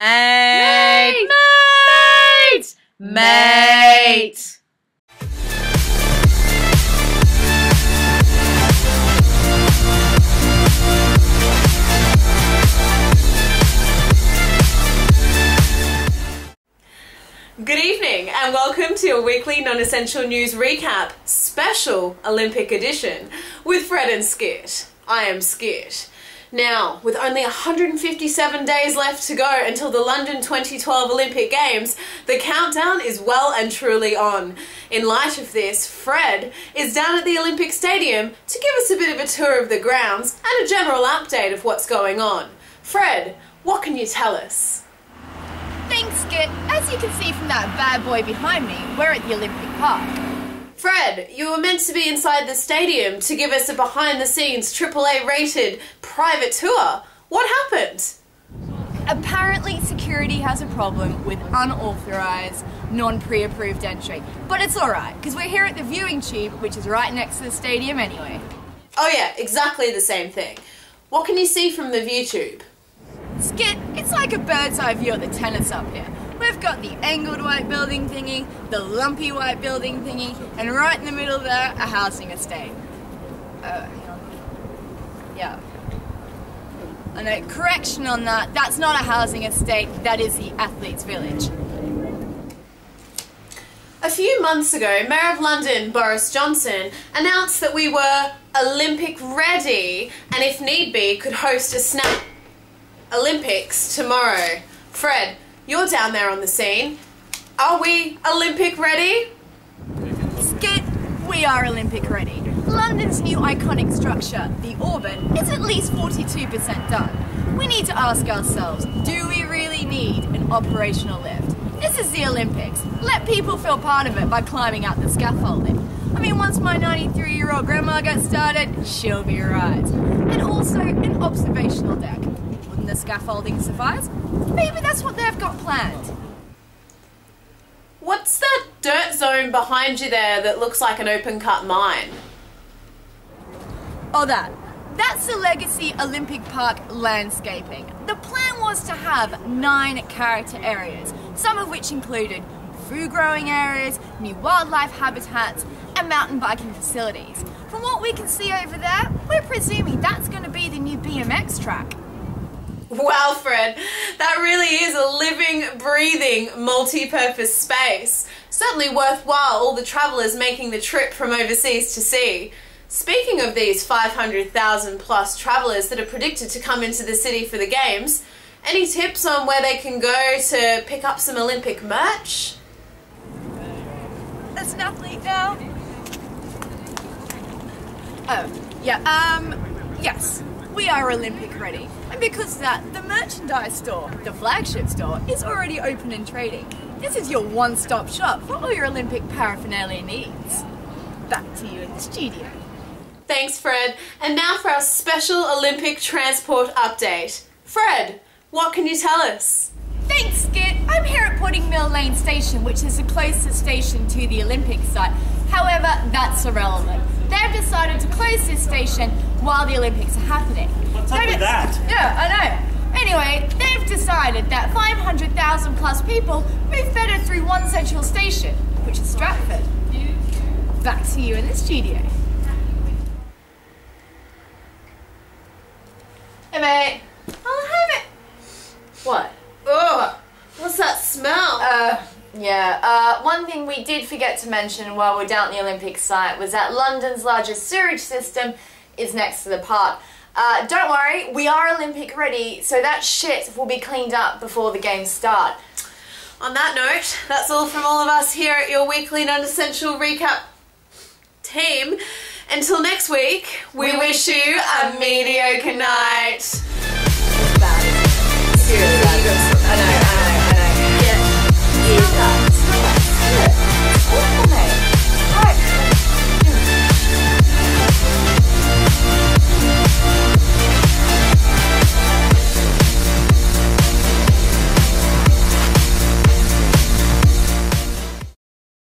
Mate! Mate! Mate! Good evening and welcome to your weekly non-essential news recap, special Olympic edition with Fred and Skit. I am Skit. Now, with only 157 days left to go until the London 2012 Olympic Games, the countdown is well and truly on. In light of this, Fred is down at the Olympic Stadium to give us a bit of a tour of the grounds and a general update of what's going on. Fred, what can you tell us? Thanks, Skit. As you can see from that bad boy behind me, we're at the Olympic Park. Fred, you were meant to be inside the stadium to give us a behind-the-scenes AAA rated private tour. What happened? Apparently security has a problem with unauthorised, non-pre-approved entry. But it's alright, because we're here at the viewing tube, which is right next to the stadium anyway. Oh yeah, exactly the same thing. What can you see from the view tube? Skit, it's like a bird's eye view of the tennis up here. We've got the angled white building thingy, the lumpy white building thingy, and right in the middle there, a housing estate. Hang on. Yeah. And a correction on that, that's not a housing estate, that is the Athletes' Village. A few months ago, Mayor of London, Boris Johnson, announced that we were Olympic ready and if need be, could host a snap Olympics tomorrow. Fred, you're down there on the scene. Are we Olympic ready? Skit, we are Olympic ready. London's new iconic structure, the Orbit, is at least 42% done. We need to ask ourselves, do we really need an operational lift? This is the Olympics. Let people feel part of it by climbing out the scaffolding. I mean, once my 93-year-old grandma gets started, she'll be right. And also an observational deck. The scaffolding suffice? Maybe that's what they've got planned. What's that dirt zone behind you there that looks like an open-cut mine? Oh, that's the Legacy Olympic Park landscaping. The plan was to have 9 character areas, some of which included food growing areas, new wildlife habitats, and mountain biking facilities. From what we can see over there, we're presuming that's going to be the new BMX track. Wow, Fred, that really is a living, breathing, multi-purpose space. Certainly worthwhile all the travellers making the trip from overseas to see. Speaking of these 500,000 plus travellers that are predicted to come into the city for the Games, any tips on where they can go to pick up some Olympic merch? As an athlete now? Oh, yeah, yes. We are Olympic ready, and because of that, the merchandise store, the flagship store, is already open and trading. This is your one-stop shop for all your Olympic paraphernalia needs. Back to you in the studio. Thanks, Fred. And now for our special Olympic transport update. Fred, what can you tell us? Thanks, Skit. I'm here at Potting Mill Lane Station, which is the closest station to the Olympic site. However, that's irrelevant. They've decided to close this station while the Olympics are happening. What's up with that? Yeah, I know. Anyway, they've decided that 500,000 plus people move better through one central station, which is Stratford. Back to you in the studio. Hey, mate. Oh, hey, mate. What? Ugh. What's that smell? One thing we did forget to mention while we're down at the Olympic site was that London's largest sewage system is next to the park. Don't worry, we are Olympic ready, so that shit will be cleaned up before the games start. On that note, that's all from all of us here at your weekly non-essential recap team. Until next week, we wish you a mediocre night.